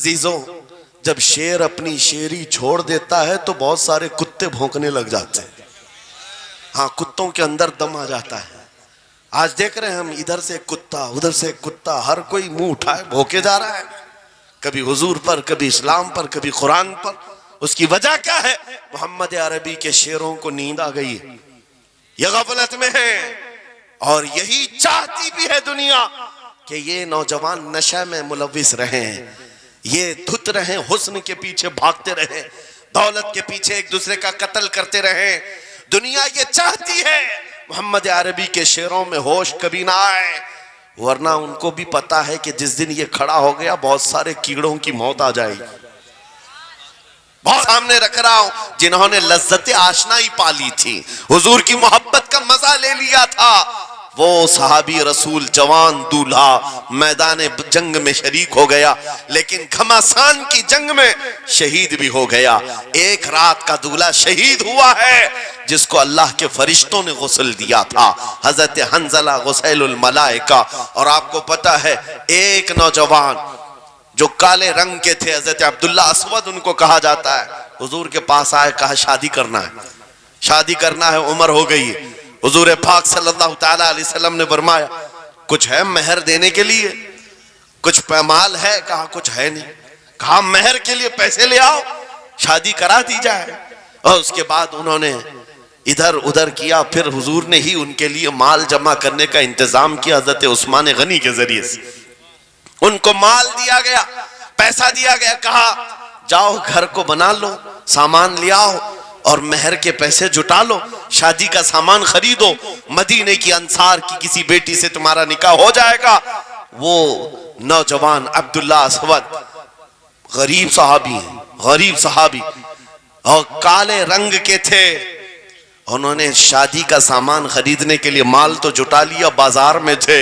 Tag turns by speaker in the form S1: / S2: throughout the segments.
S1: عزیزوں، جب شیر اپنی شیری چھوڑ دیتا ہے تو بہت سارے کتے بھونکنے لگ جاتے ہیں. ہاں، کتوں کے اندر دم آ جاتا ہے. آج دیکھ رہے ہیں ہم، ادھر سے کتا ادھر سے کتا، ہر کوئی منہ اٹھائے بھوکے جا رہا ہے، کبھی حضور پر، کبھی اسلام پر، کبھی قرآن پر. اس کی وجہ کیا ہے؟ محمد عربی کے شیروں کو نیند آ گئی ہے، یہ غفلت میں ہے. اور یہی چاہتی بھی ہے دنیا کہ یہ نوجوان نشہ میں ملوث رہیں، یہ دھت رہیں، حسن کے پیچھے بھاگتے رہیں، دولت کے پیچھے ایک دوسرے کا قتل کرتے رہیں. دنیا یہ چاہتی ہے محمد عربی کے شیروں میں ہوش کبھی نہ آئے، ورنہ ان کو بھی پتا ہے کہ جس دن یہ کھڑا ہو گیا بہت سارے کیڑوں کی موت آ جائے گی. بہت سامنے رکھ رہا ہوں جنہوں نے لذت آشنائی پالی تھی، حضور کی محبت کا مزہ لے لیا تھا، وہ صحابی رسول جوان دولہا میدان جنگ میں شریک ہو گیا، لیکن گھماسان کی جنگ میں شہید بھی ہو گیا. ایک رات کا دولہا شہید ہوا ہے جس کو اللہ کے فرشتوں نے غسل دیا تھا، حضرت حنظلہ غسیل الملائکہ. اور آپ کو پتا ہے ایک نوجوان جو کالے رنگ کے تھے، حضرت عبداللہ اسود ان کو کہا جاتا ہے، حضور کے پاس آئے، کہا شادی کرنا ہے، شادی کرنا ہے، عمر ہو گئی ہے. حضور پاک صلی اللہ تعالیٰ علیہ وسلم نے فرمایا کچھ ہے مہر دینے کے لیے؟ کچھ پیمال ہے؟ کہا کچھ ہے نہیں. کہا مہر کے لیے پیسے لے آؤ، شادی کرا دی جائے. اور اس کے بعد انہوں نے ادھر ادھر کیا، پھر حضور نے ہی ان کے لیے مال جمع کرنے کا انتظام کیا حضرت عثمان غنی کے ذریعے سے. ان کو مال دیا گیا، پیسہ دیا گیا، کہا جاؤ گھر کو بنا لو، سامان لے آؤ اور مہر کے پیسے جٹا لو، شادی کا سامان خریدو، مدینے کی انصار کی کسی بیٹی سے تمہارا نکاح ہو جائے گا. وہ نوجوان عبداللہ اسود غریب صحابی ہیں، غریب صحابی اور کالے رنگ کے تھے. انہوں نے شادی کا سامان خریدنے کے لیے مال تو جٹا لیا، بازار میں تھے،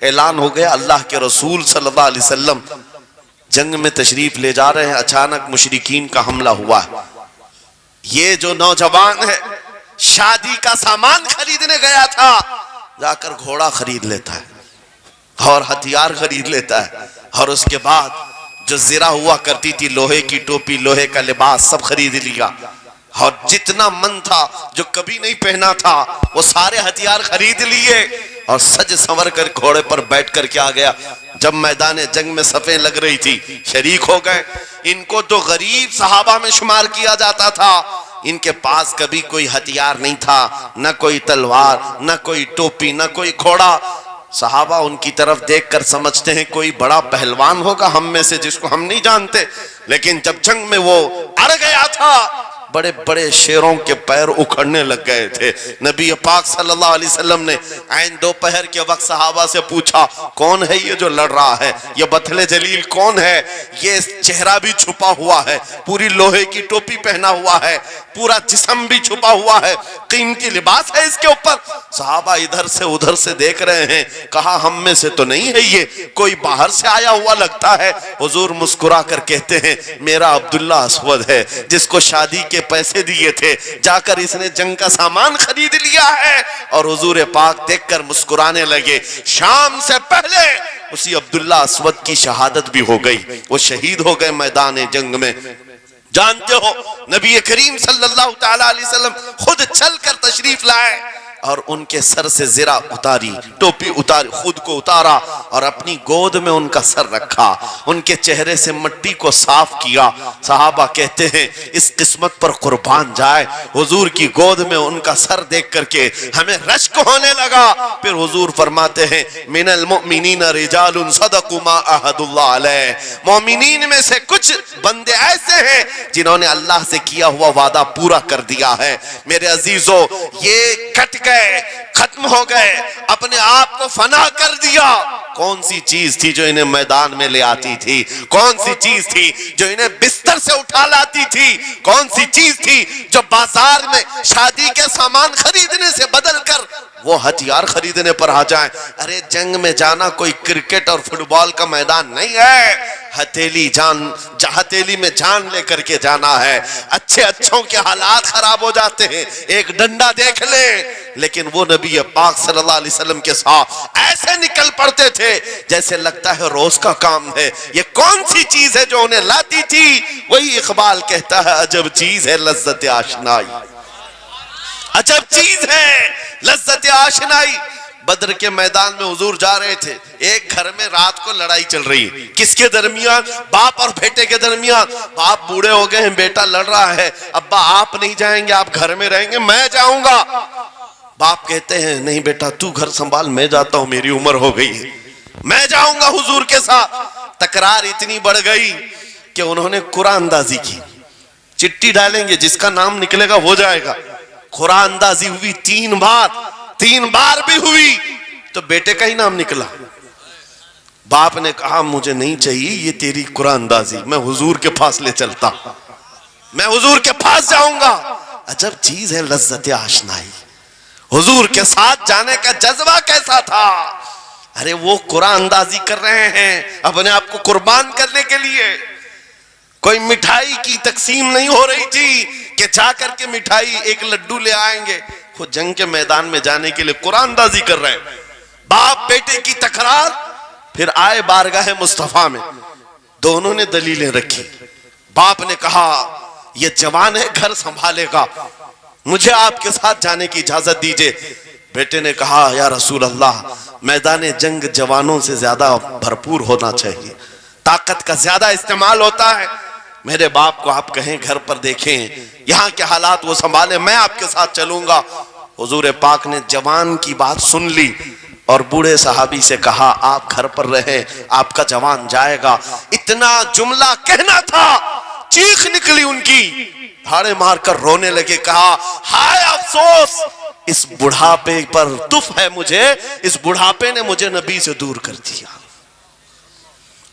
S1: اعلان ہو گیا اللہ کے رسول صلی اللہ علیہ وسلم جنگ میں تشریف لے جا رہے ہیں. اچانک مشرکین کا حملہ ہوا ہے. یہ جو نوجوان ہے شادی کا سامان خریدنے گیا تھا، جا کر گھوڑا خرید لیتا ہے اور ہتھیار خرید لیتا ہے، اور اس کے بعد جو زرہ ہوا کرتی تھی، لوہے کی ٹوپی، لوہے کا لباس سب خرید لیا، اور جتنا من تھا جو کبھی نہیں پہنا تھا وہ سارے ہتھیار خرید لیے، اور سج سنور کر گھوڑے پر بیٹھ کر کے آ گیا. جب میدان جنگ میں صفیں لگ رہی تھی شریک ہو گئے. ان کو تو غریب صحابہ میں شمار کیا جاتا تھا، ان کے پاس کبھی کوئی ہتھیار نہیں تھا، نہ کوئی تلوار، نہ کوئی ٹوپی، نہ کوئی گھوڑا. صحابہ ان کی طرف دیکھ کر سمجھتے ہیں کوئی بڑا پہلوان ہوگا ہم میں سے جس کو ہم نہیں جانتے. لیکن جب جنگ میں وہ اڑ گیا تھا بڑے بڑے شیروں کے پیر اکھڑنے لگ گئے تھے. نبی پاک صلی اللہ علیہ وسلم نے عین دوپہر کے وقت صحابہ سے پوچھا کون ہے یہ جو لڑ رہا ہے، یہ بطل جلیل کون ہے؟ یہ چہرہ بھی چھپا ہوا ہے، پوری لوہے کی ٹوپی پہنا ہوا ہے، پورا جسم بھی چھپا ہوا ہے، قیمتی لباس ہے اس کے اوپر. صحابہ ادھر سے ادھر سے دیکھ رہے ہیں. کہا ہم میں سے تو نہیں ہے، یہ کوئی باہر سے آیا ہوا لگتا ہے. حضور مسکرا کر کہتے ہیں میرا عبداللہ اسود ہے جس کو شادی کے پیسے دیے تھے، جا کر اس نے جنگ کا سامان خرید لیا ہے. اور حضور پاک دیکھ کر مسکرانے لگے. شام سے پہلے اسی عبداللہ اسود کی شہادت بھی ہو گئی، وہ شہید ہو گئے میدان جنگ میں. جانتے ہو نبی کریم صلی اللہ تعالیٰ علیہ وسلم خود چل کر تشریف لائے اور ان کے سر سے زرہ اتاری، ٹوپی اتاری، خود کو اتارا اور اپنی گود میں ان کا سر رکھا، ان کے چہرے سے مٹی کو صاف کیا. صحابہ کہتے ہیں اس قسمت پر قربان جائے، حضور کی گود میں ان کا سر دیکھ کر کے ہمیں رشک ہونے لگا. پھر حضور فرماتے ہیں من المؤمنین رجال صدقوا ما عاہدوا اللہ علیہ، مومنین میں سے کچھ بندے ایسے ہیں جنہوں نے اللہ سے کیا ہوا وعدہ پورا کر دیا ہے. میرے عزیزو یہ کٹ گئے، ختم ہو گئے، اپنے آپ کو فنا کر دیا. کون سی چیز تھی جو انہیں میدان میں لے آتی تھی؟ کون سی چیز تھی جو انہیں بستر سے اٹھا لاتی تھی؟ کون سی چیز تھی جو بازار میں شادی کے سامان خریدنے سے بدل کر وہ ہتھیار خریدنے پر آ جائیں؟ ارے جنگ میں جانا کوئی کرکٹ اور فٹ بال کا میدان نہیں ہے. ہتھیلی ہتھیلی میں جان لے کر کے جانا ہے. اچھے اچھوں کے حالات خراب ہو جاتے ہیں, ایک ڈنڈا دیکھ لیں, لیکن وہ نبی پاک صلی اللہ علیہ وسلم کے ساتھ ایسے نکل پڑتے تھے جیسے لگتا ہے روز کا کام ہے. یہ کون سی چیز ہے جو انہیں لاتی تھی؟ وہی اقبال کہتا ہے عجب چیز ہے لذت آشنائی, عجب چیز ہے لذت آشنائی. بدر کے میدان میں حضور جا رہے تھے, ایک گھر میں رات کو لڑائی چل رہی ہے. کس کے درمیان؟ باپ اور بیٹے کے درمیان. باپ بوڑھے ہو گئے ہیں, بیٹا لڑ رہا ہے, ابا آپ نہیں جائیں گے, آپ گھر میں رہیں گے, میں جاؤں گا. باپ کہتے ہیں نہیں بیٹا تو گھر سنبھال, میں جاتا ہوں, میری عمر ہو گئی ہے, میں جاؤں گا حضور کے ساتھ. تکرار اتنی بڑھ گئی کہ انہوں نے قرآن اندازی کی. چٹھی ڈالیں گے, جس کا نام نکلے گا وہ جائے گا. قرآن اندازی ہوئی 3 بار بھی ہوئی تو بیٹے کا ہی نام نکلا. باپ نے کہا مجھے نہیں چاہیے یہ تیری قرآن اندازی, میں حضور کے پاس لے چلتا, میں حضور کے پاس جاؤں گا. عجب چیز ہے لذت آشنائی. حضور کے ساتھ جانے کا جذبہ کیسا تھا؟ ارے وہ قرآن اندازی کر رہے ہیں اپنے آپ کو قربان کرنے کے لیے. کوئی مٹھائی کی تقسیم نہیں ہو رہی تھی کہ جا کر کے مٹھائی ایک لڈو لے آئیں گے. وہ جنگ کے میدان میں جانے کے لیے قرآن اندازی کر رہے ہیں. باپ بیٹے کی تکرار. پھر آئے بارگاہ مصطفیٰ میں, دونوں نے دلیلیں رکھی. باپ نے کہا یہ جوان ہے, گھر سنبھالے گا, مجھے آپ کے ساتھ جانے کی اجازت دیجئے. بیٹے نے کہا یا رسول اللہ, میدان جنگ جوانوں سے زیادہ بھرپور ہونا چاہیے, طاقت کا زیادہ استعمال ہوتا ہے. میرے باپ کو آپ کہیں گھر پر دیکھیں, یہاں کے حالات وہ سنبھالیں, میں آپ کے ساتھ چلوں گا. حضور پاک نے جوان کی بات سن لی اور بوڑھے صحابی سے کہا آپ گھر پر رہیں, آپ کا جوان جائے گا. اتنا جملہ کہنا تھا, چیخ نکلی ان کی, دھاڑے مار کر رونے لگے. کہا ہائے افسوس, اس بڑھاپے پر تف ہے مجھے, اس بڑھاپے نے مجھے نبی سے دور کر دیا.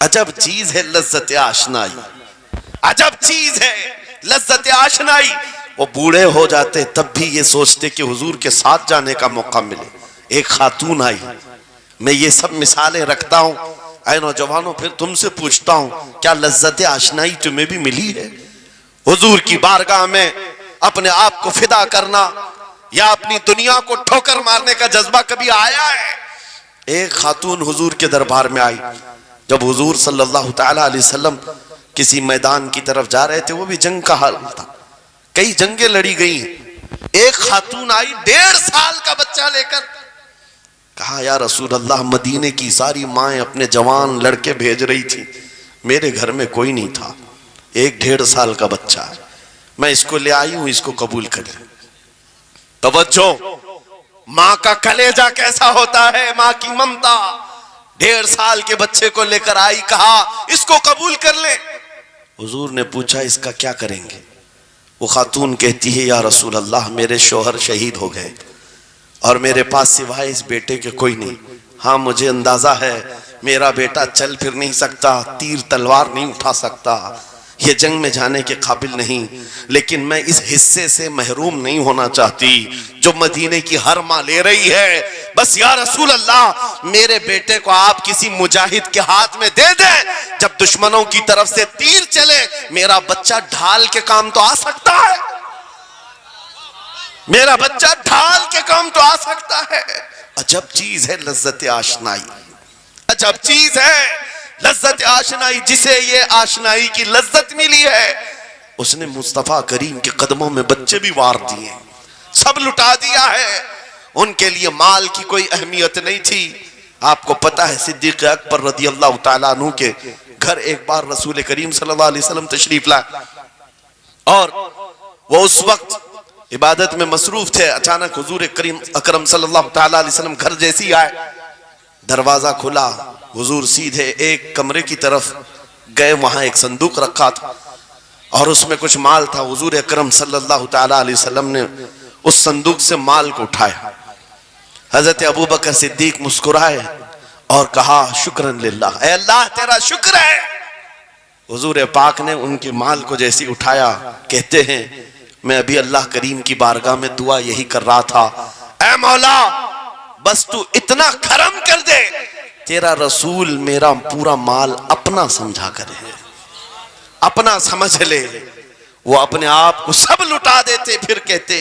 S1: عجب چیز ہے لذت آشنائی, عجب چیز ہے لذت آشنائی. وہ بوڑھے ہو جاتے تب بھی یہ سوچتے کہ حضور کے ساتھ جانے کا موقع ملے. ایک خاتون آئی, میں یہ سب مثالیں رکھتا ہوں اے نوجوانوں, پھر تم سے پوچھتا ہوں کیا لذت آشنائی تمہیں بھی ملی ہے؟ حضور کی بارگاہ میں اپنے آپ کو فدا کرنا یا اپنی دنیا کو ٹھوکر مارنے کا جذبہ کبھی آیا ہے؟ ایک خاتون حضور کے دربار میں آئی. جب حضور صلی اللہ تعالی علیہ وسلم کسی میدان کی طرف جا رہے تھے, وہ بھی جنگ کا حال تھا, کئی جنگیں لڑی گئی ہیں. ایک خاتون آئی 1.5 سال کا بچہ لے کر, کہا یا رسول اللہ مدینے کی ساری مائیں اپنے جوان لڑکے بھیج رہی تھی, میرے گھر میں کوئی نہیں تھا, 1.5 سال کا بچہ ہے, میں اس کو لے آئی ہوں, اس کو قبول کریں. توجہ, ماں کا کلیجہ کیسا ہوتا ہے, ماں کی ممتا. 1.5 سال کے بچے کو لے کر آئی, کہا اس کو قبول کر لیں. حضور نے پوچھا اس کا کیا کریں گے؟ وہ خاتون کہتی ہے یا رسول اللہ میرے شوہر شہید ہو گئے اور میرے پاس سوائے اس بیٹے کے کوئی نہیں. ہاں مجھے اندازہ ہے میرا بیٹا چل پھر نہیں سکتا, تیر تلوار نہیں اٹھا سکتا, یہ جنگ میں جانے کے قابل نہیں, لیکن میں اس حصے سے محروم نہیں ہونا چاہتی جو مدینے کی ہر ماں لے رہی ہے. بس یا رسول اللہ میرے بیٹے کو آپ کسی مجاہد کے ہاتھ میں دے دیں, جب دشمنوں کی طرف سے تیر چلے میرا بچہ ڈھال کے کام تو آ سکتا ہے, میرا بچہ ڈھال کے کام تو آ سکتا ہے. عجب چیز ہے لذت آشنائی, عجب چیز ہے لذت آشنائی. جسے یہ آشنائی کی لذت ملی ہے اس نے مصطفیٰ کریم کے قدموں میں بچے بھی وار دیے, سب لٹا دیا ہے. ان کے لیے مال کی کوئی اہمیت نہیں تھی. آپ کو پتا ہے صدیق اکبر رضی اللہ تعالیٰ عنہ کے گھر ایک بار رسول کریم صلی اللہ علیہ وسلم تشریف لائے اور وہ اس وقت عبادت میں مصروف تھے. اچانک حضور کریم اکرم صلی اللہ تعالیٰ علیہ وسلم گھر جیسی آئے, دروازہ کھلا, حضور سیدھے ایک کمرے کی طرف گئے, وہاں ایک صندوق رکھا تھا اور اس میں کچھ مال تھا. حضور اکرم صلی اللہ تعالیٰ علیہ وسلم نے اس صندوق سے مال کو اٹھایا. حضرت ابوبکر صدیق مسکرائے اور کہا شکرن للہ, اے اللہ تیرا شکر ہے. حضور پاک نے ان کے مال کو جیسی اٹھایا, کہتے ہیں میں ابھی اللہ کریم کی بارگاہ میں دعا یہی کر رہا تھا, اے مولا بس تو اتنا کرم کر دے, تیرا رسول میرا پورا مال اپنا سمجھا کرے، اپنا سمجھ لے. وہ اپنے آپ کو سب لٹا دیتے، پھر کہتے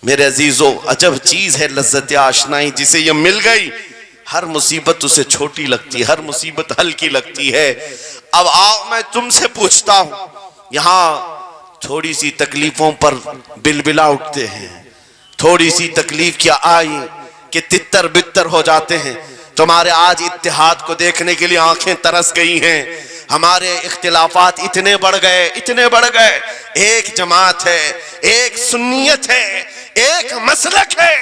S1: میرے عزیزو عجب چیز ہے لذت آشنائی، جسے یہ مل گئی ہر مصیبت اسے چھوٹی لگتی، ہر مصیبت ہلکی لگتی ہے. اب آؤ میں تم سے پوچھتا ہوں، یہاں تھوڑی سی تکلیفوں پر بلبلا اٹھتے ہیں، تھوڑی سی تکلیف کیا آئی کہ تتر بتر ہو جاتے ہیں. تمہارے آج اتحاد کو دیکھنے کے لیے آنکھیں ترس گئی ہیں. ہمارے اختلافات اتنے بڑھ گئے. ایک جماعت ہے، ایک سنیت ہے، ایک مسلک ہے،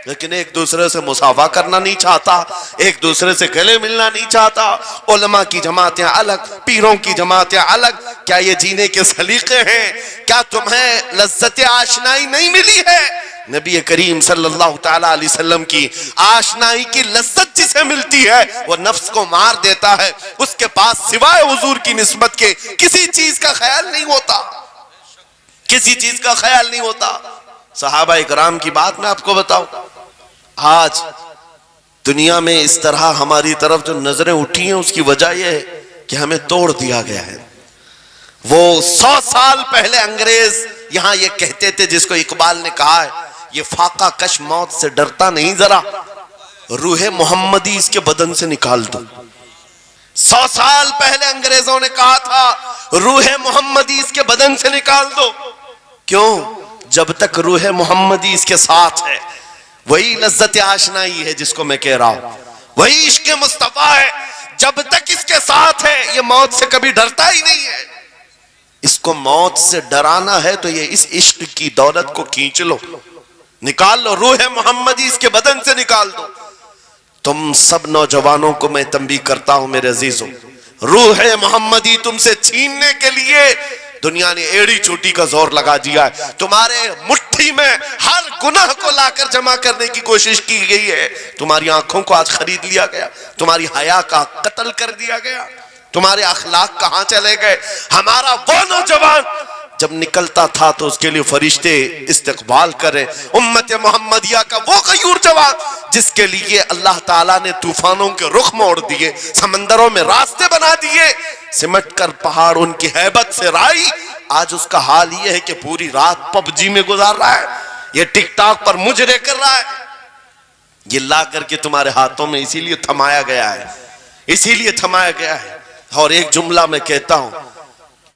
S1: لیکن ایک دوسرے سے مصافحہ کرنا نہیں چاہتا، ایک دوسرے سے گلے ملنا نہیں چاہتا. علماء کی جماعتیں الگ، پیروں کی جماعتیں الگ. کیا یہ جینے کے سلیقے ہیں؟ کیا تمہیں لذت آشنائی نہیں ملی ہے؟ نبی کریم صلی اللہ تعالیٰ علیہ وسلم کی آشنائی کی لذت جسے ملتی ہے وہ نفس کو مار دیتا ہے. اس کے پاس سوائے حضور کی نسبت کے کسی چیز کا خیال نہیں ہوتا، کسی چیز کا خیال نہیں ہوتا. صحابہ اکرام کی بات میں آپ کو بتاؤں، آج دنیا میں اس طرح ہماری طرف جو نظریں اٹھی ہیں اس کی وجہ یہ ہے کہ ہمیں توڑ دیا گیا ہے. وہ 100 سال پہلے انگریز یہاں یہ کہتے تھے، جس کو اقبال نے کہا ہے یہ فاقہ کش موت سے ڈرتا نہیں، ذرا روح محمدی اس کے بدن سے نکال دو. 100 سال پہلے انگریزوں نے کہا تھا روح محمدی اس کے بدن سے نکال دو. کیوں؟ جب تک روح محمدی اس کے ساتھ ہے وہی لذت آشنائی ہے جس کو میں کہہ رہا ہوں، وہی عشق مصطفیٰ ہے. جب تک اس کے ساتھ ہے یہ موت سے کبھی ڈرتا ہی نہیں ہے. اس کو موت سے ڈرانا ہے تو یہ اس عشق کی دولت کو کھینچ لو، نکال لو، روح محمدی اس کے بدن سے نکال دو. تم سب نوجوانوں کو میں تنبیہ کرتا ہوں میرے عزیزوں، روح محمدی تم سے چھیننے کے لیے دنیا نے ایڑی چوٹی کا زور لگا دیا ہے. تمہارے مٹھی میں ہر گناہ کو لا کر جمع کرنے کی کوشش کی گئی ہے. تمہاری آنکھوں کو آج خرید لیا گیا، تمہاری حیا کا قتل کر دیا گیا، تمہارے اخلاق کہاں چلے گئے. ہمارا وہ نوجوان جب نکلتا تھا تو اس کے لیے فرشتے استقبال کرے. امت محمدیہ کا وہ غیور جوان جس کے لیے اللہ تعالیٰ نے طوفانوں کے رخ موڑ دیے، سمندروں میں راستے بنا دیے، سمٹ کر پہاڑ ان کی ہیبت سے رائی. آج اس کا حال یہ ہے کہ پوری رات پب جی میں گزار رہا ہے، یہ ٹک ٹاک پر مجرے کر رہا ہے. یہ لا کر کے تمہارے ہاتھوں میں اسی لیے تھمایا گیا ہے، اسی لیے تھمایا گیا ہے. اور ایک جملہ میں کہتا ہوں،